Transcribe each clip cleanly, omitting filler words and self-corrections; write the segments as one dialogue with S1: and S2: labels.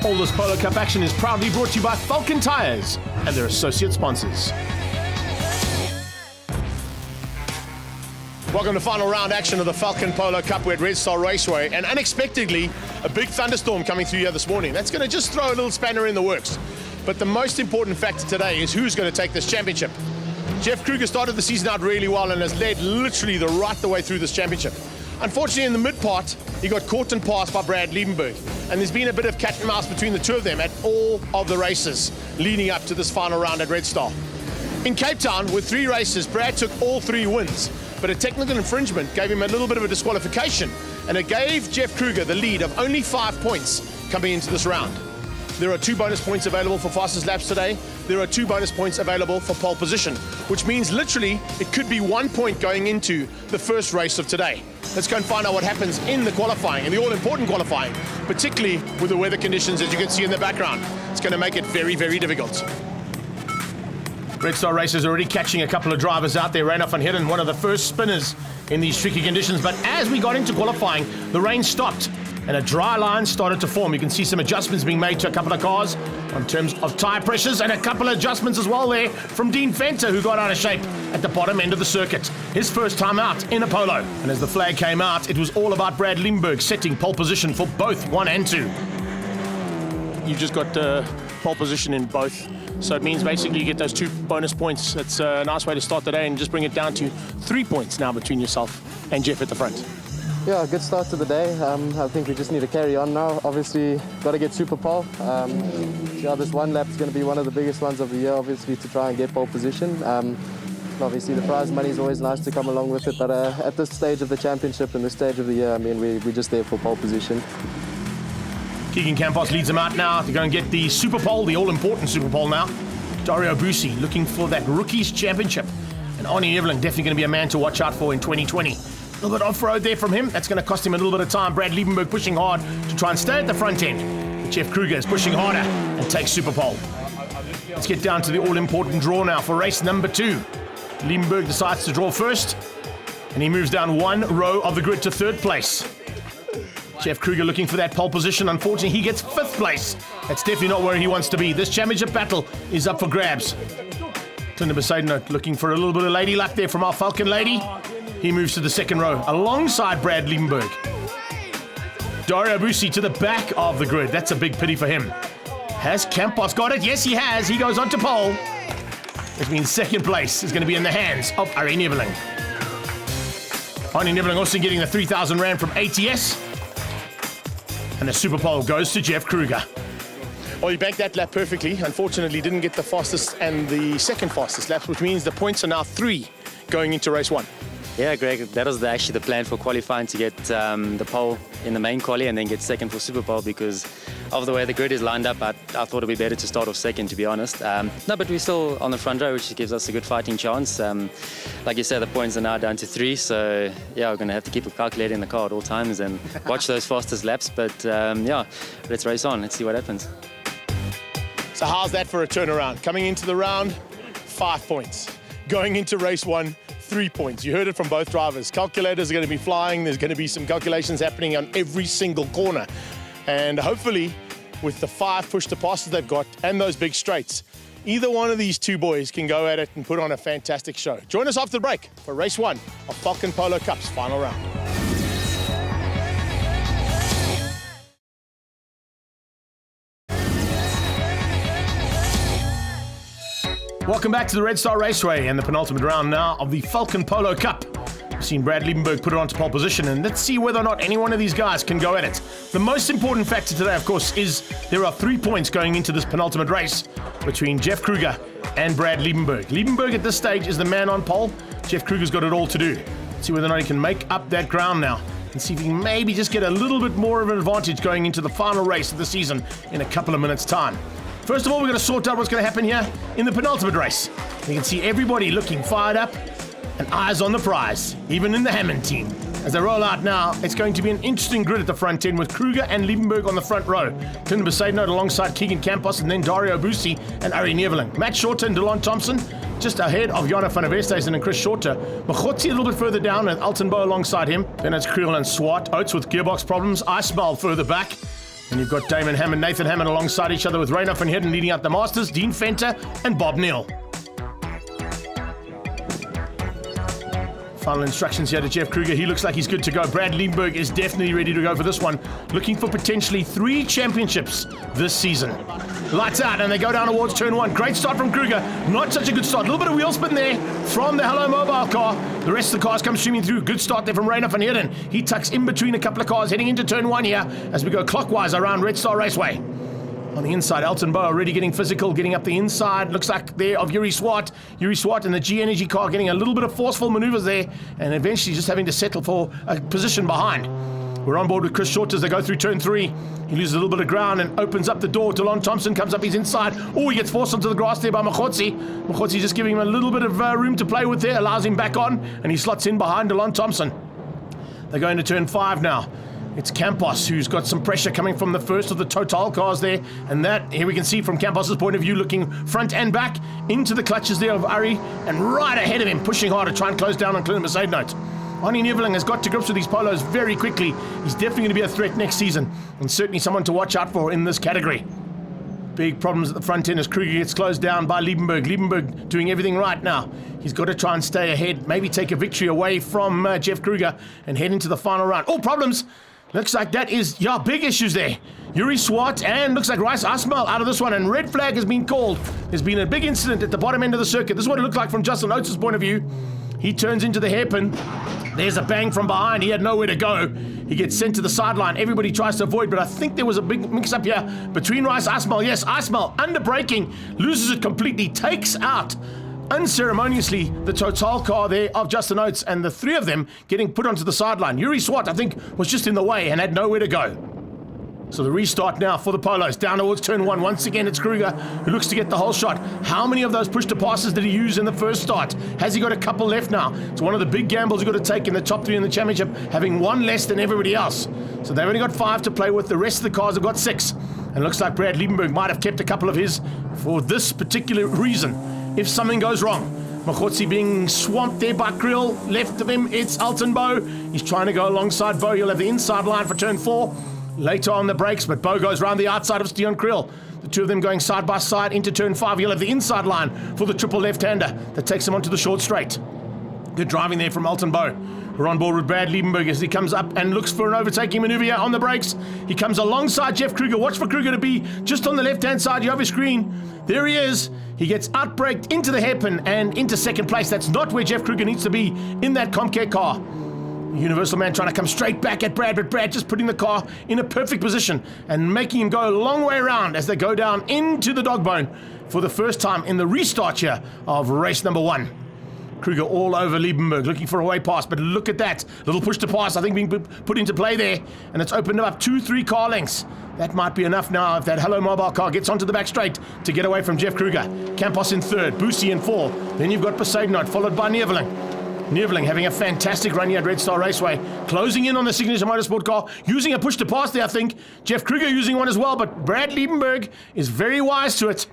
S1: All this Polo Cup action is proudly brought to you by Falken Tyres and their associate sponsors. Welcome to final round action of the Falken Polo Cup. We're at Red Star Raceway, and unexpectedly, a big thunderstorm coming through here this morning. That's going to just throw a little spanner in the works. But the most important factor today is who's going to take this championship. Jeff Kruger started the season out really well and has led literally the way through this championship. Unfortunately, in the mid part, he got caught and passed by Brad Liebenberg. And there's been a bit of cat and mouse between the two of them at all of the races leading up to this final round at Red Star. In Cape Town, with 3 races, Brad took all 3 wins. But a technical infringement gave him a little bit of a disqualification. And it gave Jeff Kruger the lead of only 5 points coming into this round. There are 2 bonus points available for fastest laps today. There are 2 bonus points available for pole position, which means literally it could be 1 point going into the first race of today. Let's go and find out what happens in the qualifying, in the all-important qualifying, particularly with the weather conditions, as you can see in the background. It's going to make it very, very difficult. Red Star Racers are already catching a couple of drivers out there. Rainer van Heerden, one of the first spinners in these tricky conditions. But as we got into qualifying, the rain stopped and a dry line started to form. You can see some adjustments being made to a couple of cars in terms of tyre pressures, and a couple of adjustments as well there from Dean Venter, who got out of shape at the bottom end of the circuit. His first time out in a Polo. And as the flag came out, it was all about Brad Liebenberg setting pole position for both 1 and 2. You've just got pole position in both. So it means basically you get those 2 bonus points. It's a nice way to start the day and just bring it down to 3 points now between yourself and Jeff at the front.
S2: Yeah, good start to the day. I think we just need to carry on now. Obviously, got to get super pole. Yeah, this one lap is going to be one of the biggest ones of the year, obviously, to try and get pole position. Obviously, the prize money is always nice to come along with it, but at this stage of the championship and this stage of the year, I mean, we're just there for pole position.
S1: Keegan Campos leads them out now to go and get the Super Pole, the all-important Super Pole now. Dario Bussi looking for that Rookies Championship. And Arnie Evelyn definitely going to be a man to watch out for in 2020. A little bit off-road there from him. That's going to cost him a little bit of time. Brad Liebenberg pushing hard to try and stay at the front end. But Jeff Kruger is pushing harder and takes Super Pole. Let's get down to the all-important draw now for race number 2. Liebenberg decides to draw first, and he moves down 1 row of the grid to 3rd place. Jeff Kruger looking for that pole position. Unfortunately, he gets 5th place. That's definitely not where he wants to be. This championship battle is up for grabs. Clinder Besaidenote looking for a little bit of lady luck there from our Falcon lady. He moves to the 2nd row alongside Brad Liebenberg. Dario Bussi to the back of the grid. That's a big pity for him. Has Campos got it? Yes, he has. He goes on to pole. Which means 2nd place is going to be in the hands of Arnie Evelyn. Arnie Evelyn also getting the 3,000 Rand from ATS. And the Super Pole goes to Jeff Kruger. Well, he banked that lap perfectly. Unfortunately, didn't get the fastest and the 2nd fastest laps, which means the points are now 3 going into race 1.
S3: Yeah, Greg, that was actually the plan for qualifying, to get the pole in the main quali and then get 2nd for Super Pole, because of the way the grid is lined up, I thought it would be better to start off 2nd, to be honest. No, but we're still on the front row, which gives us a good fighting chance. Like you said, the points are now down to 3, so yeah, we're going to have to keep a calculator in the car at all times and watch those fastest laps. But yeah, let's race on. Let's see what happens.
S1: So how's that for a turnaround? Coming into the round, 5 points. Going into race 1, 3 points. You heard it from both drivers. Calculators are going to be flying. There's going to be some calculations happening on every single corner. And hopefully, with the 5 push-to-passes they've got and those big straights, either one of these 2 boys can go at it and put on a fantastic show. Join us after the break for race 1 of Falken Polo Cup's final round. Welcome back to the Red Star Raceway and the penultimate round now of the Falken Polo Cup. We've seen Brad Liebenberg put it onto pole position, and let's see whether or not any one of these guys can go at it. The most important factor today, of course, is there are 3 points going into this penultimate race between Jeff Kruger and Brad Liebenberg. Liebenberg at this stage is the man on pole. Jeff Kruger's got it all to do. Let's see whether or not he can make up that ground now and see if he can maybe just get a little bit more of an advantage going into the final race of the season in a couple of minutes' time. First of all, we're going to sort out what's going to happen here in the penultimate race. You can see everybody looking fired up and eyes on the prize, even in the Hammond team. As they roll out now, it's going to be an interesting grid at the front end with Kruger and Liebenberg on the front row. Clinder Besaidenote alongside Keegan Campos, and then Dario Bussi and Arnie Evelyn. Matt Shorter and Delon Thompson just ahead of Jana van der Westhuizen and Chris Shorter. Machotzi a little bit further down and Altenbow alongside him. Then it's Kriel and Swart. Oates with gearbox problems. Iceball further back. And you've got Nathan Hammond alongside each other with Rainer van Heerden leading out the Masters, Dean Fenter and Bob Neal. Final instructions here to Jeff Kruger. He looks like he's good to go. Brad Liebenberg is definitely ready to go for this one. Looking for potentially 3 championships this season. Lights out, and they go down towards turn 1. Great start from Kruger. Not such a good start. A little bit of wheel spin there from the Hello Mobile car. The rest of the cars come streaming through. Good start there from Rainer van Heerden. He tucks in between a couple of cars heading into turn 1 here as we go clockwise around Red Star Raceway. On the inside, Elton Bow already getting physical, getting up the inside. Looks like there of Yuri Swart. Yuri Swart in the G Energy car getting a little bit of forceful maneuvers there and eventually just having to settle for a position behind. We're on board with Chris Short as they go through turn 3. He loses a little bit of ground and opens up the door. Delon Thompson comes up his inside. Oh, he gets forced onto the grass there by Machotsi. Machotsi just giving him a little bit of room to play with there, allows him back on, and he slots in behind Delon Thompson. They go into turn 5 now. It's Campos who's got some pressure coming from the first of the Total cars there. And that, here we can see from Campos's point of view, looking front and back into the clutches there of Ari. And right ahead of him, pushing hard to try and close down on Clint Mercedes. Arnie Neveling has got to grips with these Polos very quickly. He's definitely going to be a threat next season. And certainly someone to watch out for in this category. Big problems at the front end as Kruger gets closed down by Liebenberg. Liebenberg doing everything right now. He's got to try and stay ahead. Maybe take a victory away from Jeff Kruger and head into the final round. Oh, problems! Looks like that is, big issues there. Yuri Swart and looks like Rice Asmal out of this one, and red flag has been called. There's been a big incident at the bottom end of the circuit. This is what it looked like from Justin Oates' point of view. He turns into the hairpin. There's a bang from behind. He had nowhere to go. He gets sent to the sideline. Everybody tries to avoid, but I think there was a big mix-up here between Rice Asmal. Yes, Asmal under braking, loses it completely, takes out unceremoniously the Total car there of Justin Oates, and the 3 of them getting put onto the sideline. Yuri Swart, I think, was just in the way and had nowhere to go. So the restart now for the Polos, down towards turn 1. Once again, it's Kruger who looks to get the whole shot. How many of those push-to-passes did he use in the first start? Has he got a couple left now? It's one of the big gambles you've got to take in the top 3 in the championship, having 1 less than everybody else. So they've only got 5 to play with. The rest of the cars have got 6. And it looks like Brad Liebenberg might have kept a couple of his for this particular reason. If something goes wrong, Machotsi being swamped there by Krill. Left of him, it's Elton Bow. He's trying to go alongside Bow. He'll have the inside line for turn 4. Later on the brakes, but Bow goes round the outside of Stian Krill. The 2 of them going side by side into turn 5. He'll have the inside line for the triple left-hander that takes him onto the short straight. Good driving there from Elton Bow. We're on board with Brad Liebenberg as he comes up and looks for an overtaking maneuver here on the brakes. He comes alongside Jeff Kruger. Watch for Kruger to be just on the left-hand side. You have your screen. There he is. He gets outbraked into the hairpin and into second place. That's not where Jeff Kruger needs to be in that Comcare car. Universal Man trying to come straight back at Brad, but Brad just putting the car in a perfect position and making him go a long way around as they go down into the dog bone for the first time in the restart here of race number 1. Kruger all over Liebenberg, looking for a way past, but look at that. Little push to pass, I think, being put into play there, and it's opened up 2-3 car lengths. That might be enough now if that Hello Mobile car gets onto the back straight to get away from Jeff Kruger. Campos in 3rd, Boosie in 4. Then you've got Poseidon, followed by Neveling. Neveling having a fantastic run here at Red Star Raceway, closing in on the Signature Motorsport car, using a push to pass there, I think. Jeff Kruger using one as well, but Brad Liebenberg is very wise to it.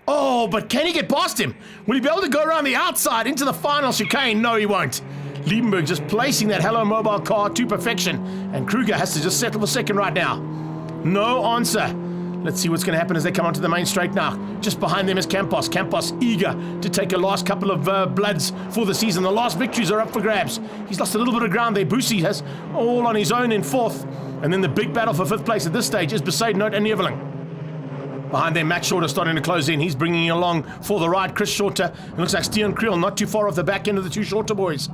S1: Oh, but can he get past him? Will he be able to go around the outside into the final chicane? No, he won't. Liebenberg just placing that Hello Mobile car to perfection, and Kruger has to just settle for second right now. No answer. Let's see what's going to happen as they come onto the main straight now. Just behind them is Campos. Campos eager to take a last couple of bloods for the season. The last victories are up for grabs. He's lost a little bit of ground there. Boosie has all on his own in 4th. And then the big battle for 5th place at this stage is Poseidon and Neveling. Behind them, Matt Shorter starting to close in. He's bringing along for the ride Chris Shorter. It looks like Stian Kriel not too far off the back end of the 2 Shorter boys.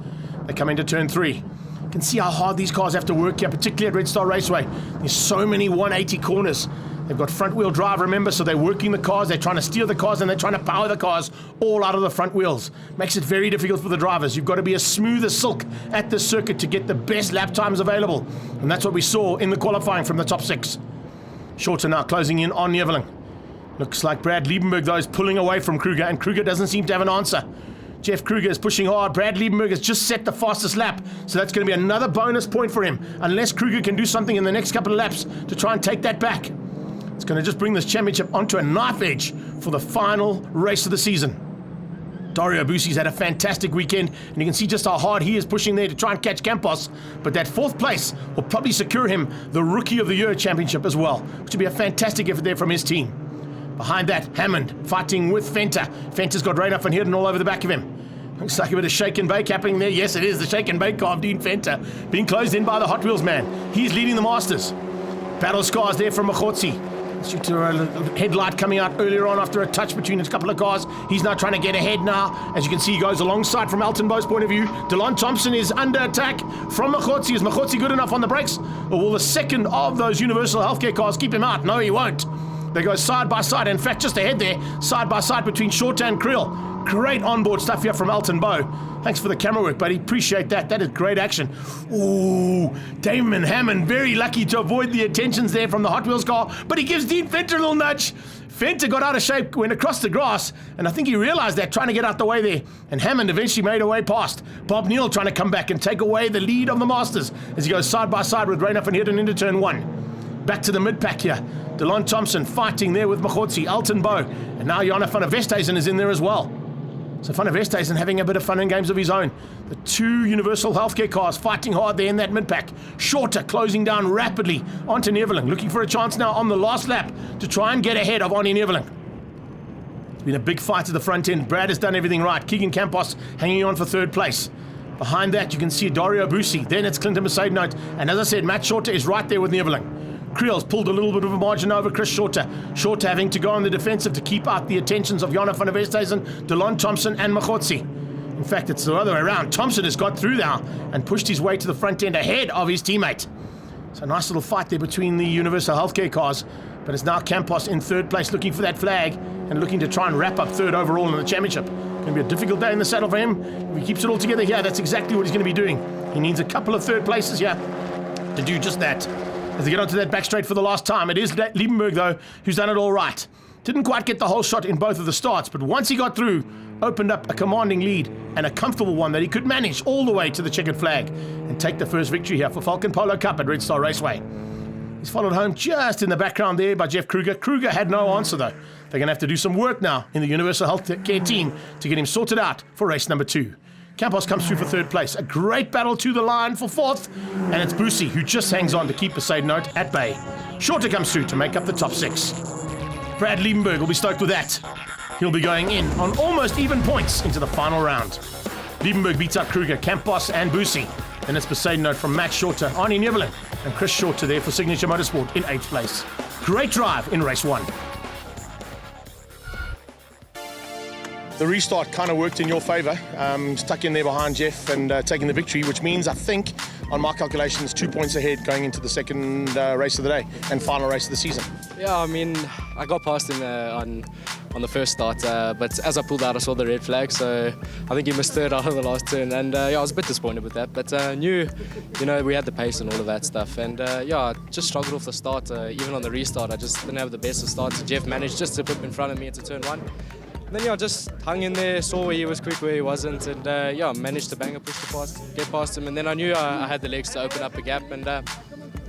S1: They come into turn 3. You can see how hard these cars have to work here, particularly at Red Star Raceway. There's so many 180 corners. They've got front wheel drive, remember, so they're working the cars, they're trying to steer the cars, and they're trying to power the cars all out of the front wheels. Makes it very difficult for the drivers. You've got to be as smooth as silk at this circuit to get the best lap times available. And that's what we saw in the qualifying from the top 6. Shorter now closing in on Neveling. Looks like Brad Liebenberg, though, is pulling away from Kruger, and Kruger doesn't seem to have an answer. Jeff Kruger is pushing hard. Brad Liebenberg has just set the fastest lap, so that's going to be another bonus point for him, unless Kruger can do something in the next couple of laps to try and take that back. It's going to just bring this championship onto a knife edge for the final race of the season. Dario Bussi's had a fantastic weekend, and you can see just how hard he is pushing there to try and catch Campos. But that 4th place will probably secure him the Rookie of the Year championship as well, which would be a fantastic effort there from his team. Behind that, Hammond fighting with Fenta. Fenta's got Rain Up and Hidden all over the back of him. Looks like a bit of shake and bake happening there. Yes, it is the shake and bake car of Dean Fenta being closed in by the Hot Wheels man. He's leading the Masters. Battle scars there from Machotsi. Due to a headlight coming out earlier on after a touch between a couple of cars. He's now trying to get ahead now. As you can see, he goes alongside from Elton Bowe's point of view. Delon Thompson is under attack from Machotsi. Is Machotsi good enough on the brakes? Or will the second of those Universal Healthcare cars keep him out? No, he won't. They go side by side. In fact, just ahead there, side by side between Shorter and Creel. Great onboard stuff here from Elton Bowe. Thanks for the camera work, buddy. Appreciate that. That is great action. Ooh, Damon Hammond very lucky to avoid the attentions there from the Hot Wheels car, but he gives Dean Fenta a little nudge. Fenta got out of shape, went across the grass, and I think he realized that, trying to get out the way there. And Hammond eventually made a way past. Bob Neal trying to come back and take away the lead of the Masters as he goes side by side with Rain Up and Hidden into turn 1. Back to the mid-pack here. Delon Thompson fighting there with Machotsi, Elton Bowe, and now Jana van der Westhuizen is in there as well. So Van der Westhuizen having a bit of fun and games of his own. The 2 Universal Healthcare cars fighting hard there in that mid-pack. Shorter closing down rapidly onto Neveling, looking for a chance now on the last lap to try and get ahead of Arnie Neveling. It's been a big fight at the front end. Brad has done everything right. Keegan Campos hanging on for 3rd place. Behind that, you can see Dario Bussi. Then it's Clinton Mercedes, and as I said, Matt Shorter is right there with Neveling. Creel's pulled a little bit of a margin over Chris Shorter. Shorter having to go on the defensive to keep out the attentions of Jana van der Westhuizen, Delon Thompson and Machotsi. In fact, it's the other way around. Thompson has got through now and pushed his way to the front end ahead of his teammate. So a nice little fight there between the Universal Healthcare cars. But it's now Campos in 3rd place looking for that flag and looking to try and wrap up 3rd overall in the championship. Going to be a difficult day in the saddle for him. If he keeps it all together here, that's exactly what he's going to be doing. He needs a couple of 3rd places here to do just that. As they get onto that back straight for the last time, it is Liebenberg, though, who's done it all right. Didn't quite get the whole shot in both of the starts, but once he got through, opened up a commanding lead and a comfortable one that he could manage all the way to the checkered flag and take the first victory here for Falken Polo Cup at Red Star Raceway. He's followed home just in the background there by Jeff Kruger. Kruger had no answer, though. They're going to have to do some work now in the Universal Healthcare team to get him sorted out for race number 2. Campos comes through for 3rd place. A great battle to the line for 4th. And it's Bussi who just hangs on to keep the side note at bay. Shorter comes through to make up the top 6. Brad Liebenberg will be stoked with that. He'll be going in on almost even points into the final round. Liebenberg beats out Kruger, Campos and Bussi. Then it's Poseidon note from Matt Shorter, Arnie Neveling, and Chris Shorter there for Signature Motorsport in 8th place. Great drive in race 1. The restart kind of worked in your favour. Stuck in there behind Jeff and taking the victory, which means I think, on my calculations, 2 points ahead going into the second race of the day and final race of the season.
S4: Yeah, I mean, I got past him on the first start, but as I pulled out, I saw the red flag, so I think he missed 3rd out of the last turn, and yeah, I was a bit disappointed with that, but knew, we had the pace and all of that stuff, and yeah, I just struggled off the start. Even on the restart, I just didn't have the best of starts. Jeff managed just to put in front of me into turn 1. And then, yeah, just hung in there, saw where he was quick, where he wasn't, and yeah, managed to bang a push to get past him. And then I knew I had the legs to open up a gap, and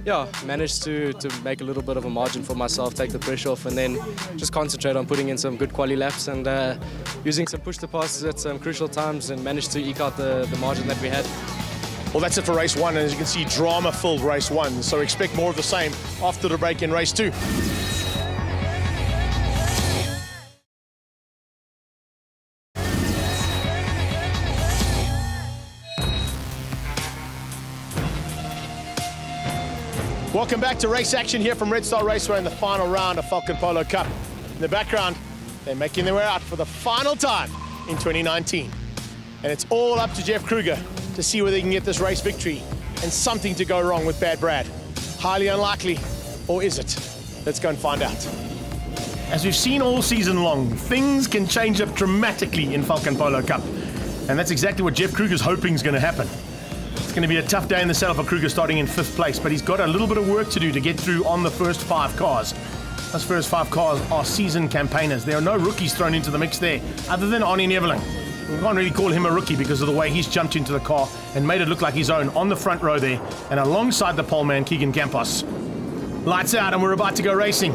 S4: yeah, managed to make a little bit of a margin for myself, take the pressure off, and then just concentrate on putting in some good quali laps and using some push to passes at some crucial times, and managed to eke out the margin that we had.
S1: Well, that's it for race 1, and as you can see, drama-filled race 1. So expect more of the same after the break in race 2. Welcome back to race action here from Red Star Raceway in the final round of Falken Polo Cup. In the background, they're making their way out for the final time in 2019. And it's all up to Jeff Kruger to see whether he can get this race victory and something to go wrong with Bad Brad. Highly unlikely, or is it? Let's go and find out. As we've seen all season long, things can change up dramatically in Falken Polo Cup. And that's exactly what Jeff Kruger's hoping is going to happen. It's going to be a tough day in the saddle for Kruger starting in 5th place, but he's got a little bit of work to do to get through on the first 5 cars. Those first 5 cars are seasoned campaigners. There are no rookies thrown into the mix there, other than Arnie Neveling. We can't really call him a rookie because of the way he's jumped into the car and made it look like his own on the front row there, and alongside the pole man, Keegan Campos. Lights out, and we're about to go racing.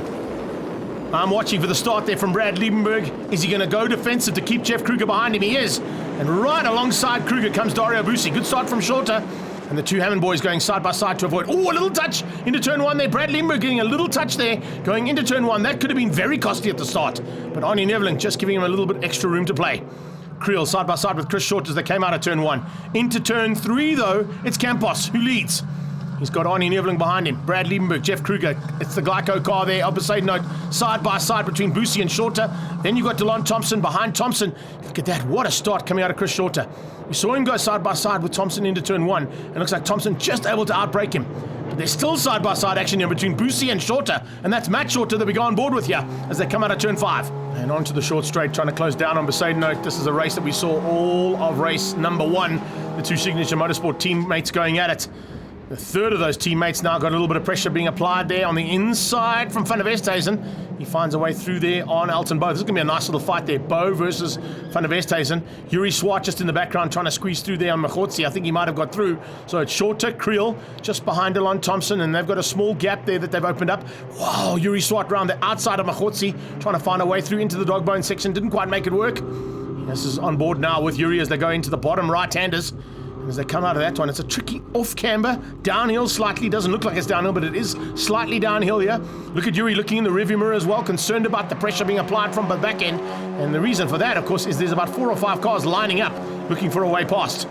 S1: I'm watching for the start there from Brad Liebenberg. Is he going to go defensive to keep Jeff Kruger behind him? He is. And right alongside Kruger comes Dario Busi. Good start from Shorter. And the two Hammond boys going side by side to avoid. Oh, a little touch into turn one there. Brad Liebenberg getting a little touch there, going into turn one. That could have been very costly at the start. But Arnie Neveling just giving him a little bit extra room to play. Creel side by side with Chris Short as they came out of turn one. Into turn three, though, it's Campos who leads. He's got Arnie Neveling behind him. Brad Liebenberg, Jeff Kruger. It's the Glyco car there, opposite note, side by side between Busi and Shorter. Then you've got DeLon Thompson behind Thompson. Look at that, what a start coming out of Chris Shorter. We saw him go side by side with Thompson into turn one. It looks like Thompson just able to outbrake him. But there's still side by side action here between Busi and Shorter. And that's Matt Shorter that we go on board with here as they come out of turn five. And onto the short straight, trying to close down on Besaid note. This is a race that we saw all of race number one. The two Signature Motorsport teammates going at it. The third of those teammates now got a little bit of pressure being applied there on the inside from Van der Westhuizen. He finds a way through there on Elton Bo. This is going to be a nice little fight there. Bo versus Van der Westhuizen. Yuri Swart just in the background trying to squeeze through there on Machotzi. I think he might have got through. So it's Shorter, Creel, just behind DeLon Thompson, and they've got a small gap there that they've opened up. Wow, Yuri Swart round the outside of Machotzi, trying to find a way through into the dog bone section. Didn't quite make it work. This is on board now with Yuri as they go into the bottom right-handers. As they come out of that one, it's a tricky off-camber, downhill slightly. Doesn't look like it's downhill, but it is slightly downhill here. Look at Yuri looking in the rearview mirror as well, concerned about the pressure being applied from the back end. And the reason for that, of course, is there's about 4 or 5 cars lining up, looking for a way past.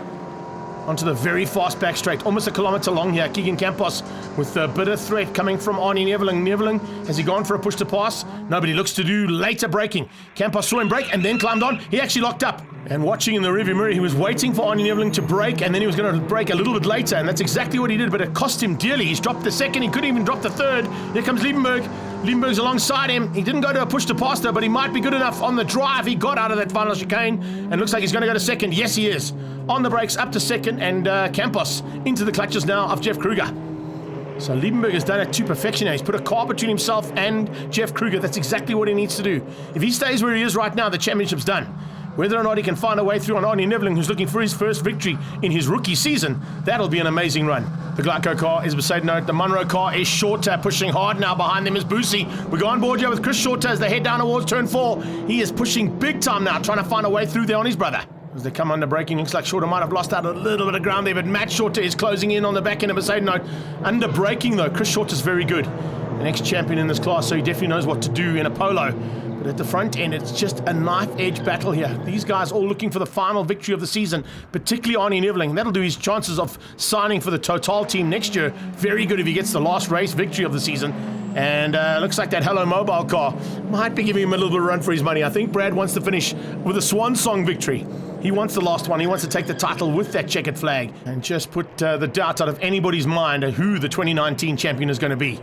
S1: Onto the very fast back straight, almost a kilometre long here. Keegan Campos with a bit of threat coming from Arnie Neveling. Neveling, has he gone for a push to pass? Nobody looks to do later braking. Campos saw him brake and then climbed on. He actually locked up. And watching in the rearview mirror, he was waiting for Arnie Neveling to brake, and then he was going to brake a little bit later, and that's exactly what he did, but it cost him dearly. He's dropped the second, he couldn't even drop the third. Here comes Liebenberg. Liebenberg's alongside him. He didn't go to a push to pass though, but he might be good enough on the drive. He got out of that final chicane, and looks like he's going to go to second. Yes, he is. On the brakes, up to second, and Campos into the clutches now of Jeff Kruger. So Liebenberg has done it to perfection now. He's put a car between himself and Jeff Kruger. That's exactly what he needs to do. If he stays where he is right now, the championship's done. Whether or not he can find a way through on Arnie Neveling, who's looking for his first victory in his rookie season, that'll be an amazing run. The Glyco car is beside note. The Munro car is Shorter, pushing hard now. Behind them is Busi. We go on board here with Chris Shorter as they head down towards turn 4. He is pushing big time now, trying to find a way through there on his brother. As they come under braking, looks like Shorter might have lost out a little bit of ground there, but Matt Shorter is closing in on the back end of Beside note. Under braking though, Chris Shorter's very good. An ex-champion in this class, so he definitely knows what to do in a Polo. But at the front end, it's just a knife-edge battle here. These guys all looking for the final victory of the season, particularly Arnie Neveling. That'll do his chances of signing for the Total team next year very good if he gets the last race victory of the season. And looks like that Hello Mobile car might be giving him a little bit of run for his money. I think Brad wants to finish with a swan song victory. He wants the last one. He wants to take the title with that checkered flag and just put the doubt out of anybody's mind who the 2019 champion is going to be.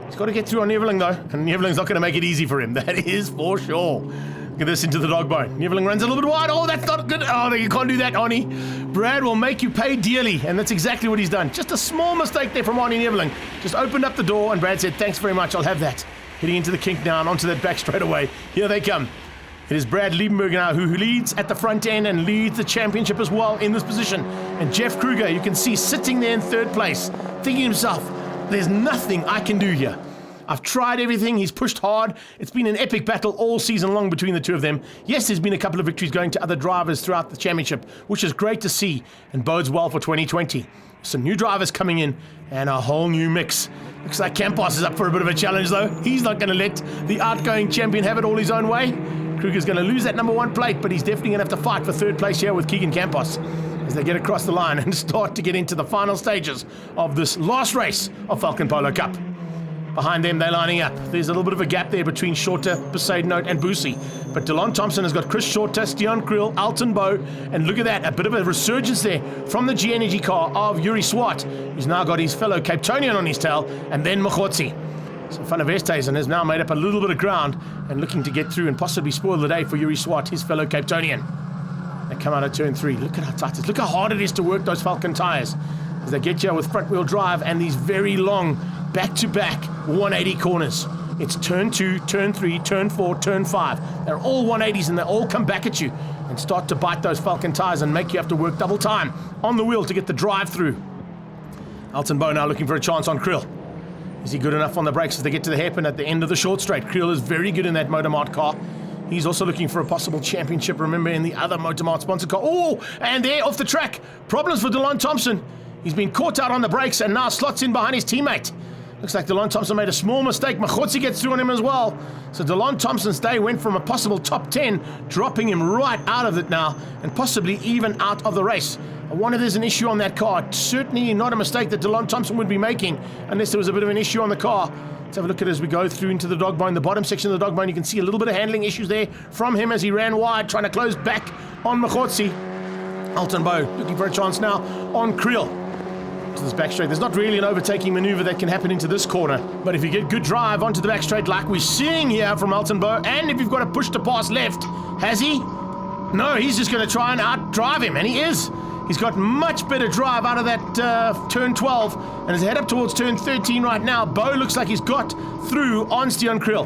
S1: He's got to get through on Neveling though, and Neveling's not going to make it easy for him. That is for sure. Look at this into the dog bone. Neveling runs a little bit wide. Oh, that's not good. Oh, you can't do that, Arnie. Brad will make you pay dearly, and that's exactly what he's done. Just a small mistake there from Arnie Neveling. Just opened up the door, and Brad said, thanks very much, I'll have that. Hitting into the kink now and onto that back straight away. Here they come. It is Brad Liebenberg now who leads at the front end and leads the championship as well in this position. And Jeff Kruger, you can see sitting there in third place, thinking to himself, there's nothing I can do here. I've tried everything. He's pushed hard. It's been an epic battle all season long between the two of them. Yes, there's been a couple of victories going to other drivers throughout the championship, which is great to see and bodes well for 2020. Some new drivers coming in and a whole new mix. Looks like Campos is up for a bit of a challenge though. He's not going to let the outgoing champion have it all his own way. Kruger's going to lose that number 1 plate, but he's definitely going to have to fight for third place here with Keegan Campos as they get across the line and start to get into the final stages of this last race of Falken Polo Cup. Behind them, they're lining up. There's a little bit of a gap there between Shorter, Besaid Note, and Busi. But DeLon Thompson has got Chris Shorter, Stian Kriel, Alton Bo, and look at that, a bit of a resurgence there from the G Energy car of Yuri Swart, who's now got his fellow Cape Townian on his tail, and then Machotzi. So Van der Westhuizen has now made up a little bit of ground and looking to get through and possibly spoil the day for Yuri Swart, his fellow Cape Townian. They come out of turn 3. Look at how tight it is. Look how hard it is to work those Falken tyres as they get here with front-wheel drive and these very long back-to-back 180 corners. It's turn 2, turn 3, turn 4, turn 5. They're all 180s and they all come back at you and start to bite those Falken tyres and make you have to work double time on the wheel to get the drive through. Alton Bo now looking for a chance on Krill. Is he good enough on the brakes as they get to the hairpin at the end of the short straight? Creel is very good in that Motormart car. He's also looking for a possible championship, remember, in the other Motormart sponsored car. Oh, and there off the track. Problems for DeLon Thompson. He's been caught out on the brakes and now slots in behind his teammate. Looks like DeLon Thompson made a small mistake. Machotsi gets through on him as well. So DeLon Thompson's day went from a possible top 10, dropping him right out of it now, and possibly even out of the race. I wonder if there's an issue on that car. Certainly not a mistake that DeLon Thompson would be making, unless there was a bit of an issue on the car. Let's have a look at it as we go through into the dog bone. The bottom section of the dog bone, you can see a little bit of handling issues there from him as he ran wide, trying to close back on Machotsi. Alton Bow looking for a chance now on Creel. To this back straight. There's not really an overtaking maneuver that can happen into this corner, but if you get good drive onto the back straight like we're seeing here from Alton Bow, and if you've got a push to pass left, has he? No, he's just going to try and outdrive him, and he is. He's got much better drive out of that turn 12 and is head up towards turn 13 right now. Bow looks like he's got through on Stian Creel.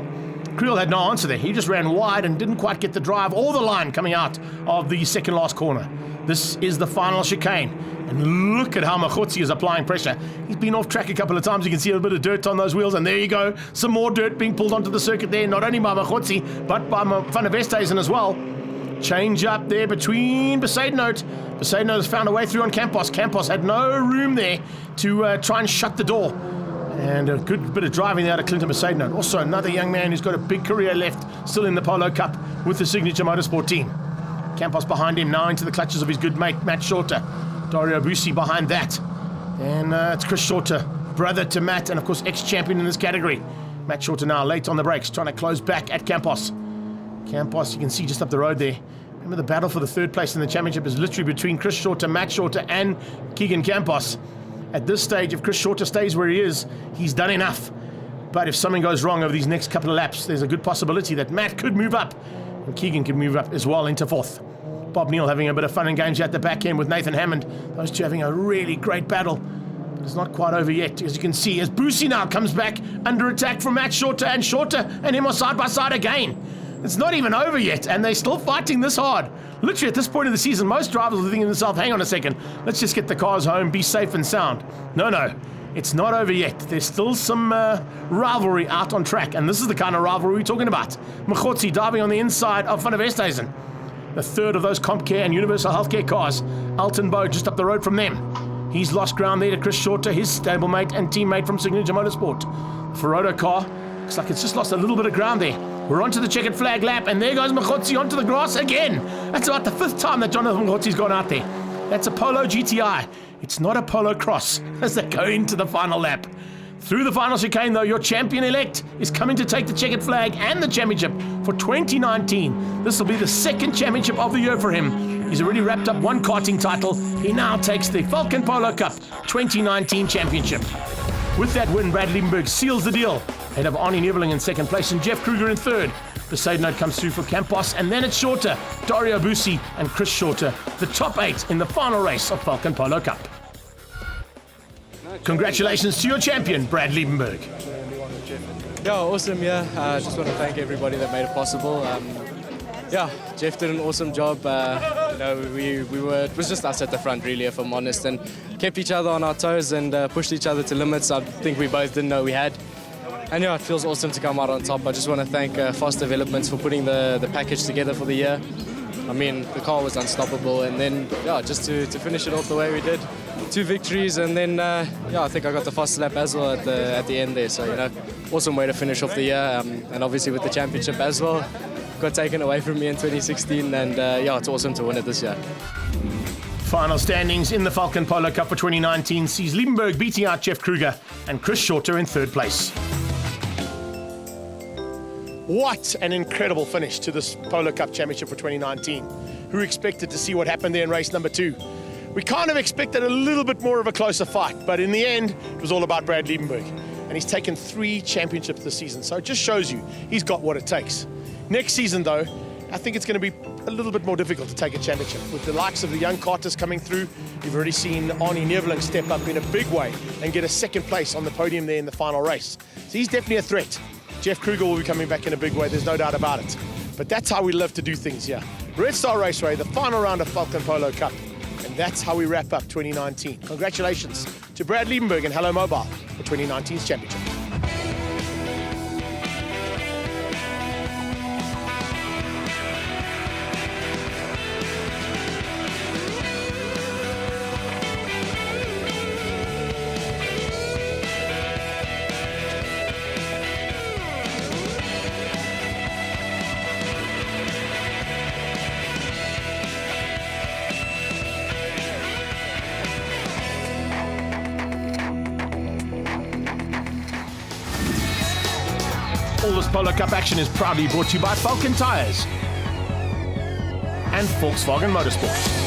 S1: Creel had no answer there. He just ran wide and didn't quite get the drive or the line coming out of the second last corner. This is the final chicane. And look at how Machotsi is applying pressure. He's been off track a couple of times. You can see a bit of dirt on those wheels. And there you go. Some more dirt being pulled onto the circuit there. Not only by Machotsi, but by Van der Westhuizen as well. Change up there between Besaidenote. Besaidenote has found a way through on Campos. Campos had no room there to try and shut the door. And a good bit of driving there out of Clinton Besaidenote. Also another young man who's got a big career left, still in the Polo Cup with the Signature Motorsport team. Campos behind him now into the clutches of his good mate, Matt Shorter. Dario Bussi behind that. And it's Chris Shorter, brother to Matt, and of course ex-champion in this category. Matt Shorter now late on the brakes, trying to close back at Campos. Campos, you can see just up the road there. Remember, the battle for the third place in the championship is literally between Chris Shorter, Matt Shorter, and Keegan Campos. At this stage, if Chris Shorter stays where he is, he's done enough. But if something goes wrong over these next couple of laps, there's a good possibility that Matt could move up, and Keegan could move up as well into fourth. Bob Neal having a bit of fun and games at the back end with Nathan Hammond. Those two having a really great battle. But it's not quite over yet, as you can see, as Bussi now comes back under attack from Matt Shorter, and him are side by side again. It's not even over yet, and they're still fighting this hard. Literally, at this point of the season, most drivers are thinking to themselves, hang on a second, let's just get the cars home, be safe and sound. No, it's not over yet. There's still some rivalry out on track, and this is the kind of rivalry we're talking about. Machotsi diving on the inside of Van der Westhuizen. The third of those CompCare and Universal Healthcare cars. Alton Bow just up the road from them. He's lost ground there to Chris Shorter, his stablemate and teammate from Signature Motorsport. The Ferroto car looks like it's just lost a little bit of ground there. We're onto the checkered flag lap, and there goes Machotsi onto the grass again. That's about the fifth time that Jonathan Machotzi's gone out there. That's a Polo GTI. It's not a Polo Cross as they go into the final lap. Through the final chicane, though, your champion-elect is coming to take the checkered flag and the championship for 2019. This will be the second championship of the year for him. He's already wrapped up one karting title. He now takes the Falken Polo Cup 2019 championship. With that win, Brad Liebenberg seals the deal. Ahead of Arnie Neveling in second place and Jeff Kruger in third. Besaidenote comes through for Campos, and then it's Shorter, Dario Bussi and Chris Shorter, the top 8 in the final race of Falken Polo Cup. Congratulations to your champion, Brad Liebenberg.
S4: Yeah, awesome, yeah. I just want to thank everybody that made it possible. Yeah, Jeff did an awesome job. It was just us at the front, really, if I'm honest, and kept each other on our toes and pushed each other to limits I think we both didn't know we had. And yeah, it feels awesome to come out on top. I just want to thank Fast Developments for putting the package together for the year. I mean, the car was unstoppable, and then yeah, just to finish it off the way we did, 2 victories, and then yeah, I think I got the fastest lap as well at the end there. So awesome way to finish off the year, and obviously with the championship as well. Got taken away from me in 2016, and yeah, it's awesome to win it this year.
S1: Final standings in the Falken Polo Cup for 2019 sees Liebenberg beating out Jeff Kruger and Chris Shorter in third place. What an incredible finish to this Polo Cup Championship for 2019. Who expected to see what happened there in race number 2? We kind of expected a little bit more of a closer fight, but in the end, it was all about Brad Liebenberg. And he's taken 3 championships this season, so it just shows you he's got what it takes. Next season, though, I think it's going to be a little bit more difficult to take a championship. With the likes of the young karters coming through, you've already seen Arnie Neveling step up in a big way and get a second place on the podium there in the final race. So he's definitely a threat. Jeff Kruger will be coming back in a big way, there's no doubt about it. But that's how we love to do things here. Red Star Raceway, the final round of Falken Polo Cup. And that's how we wrap up 2019. Congratulations to Brad Liebenberg and Hello Mobile for 2019's championship. Polo Cup action is proudly brought to you by Falken Tires and Volkswagen Motorsport.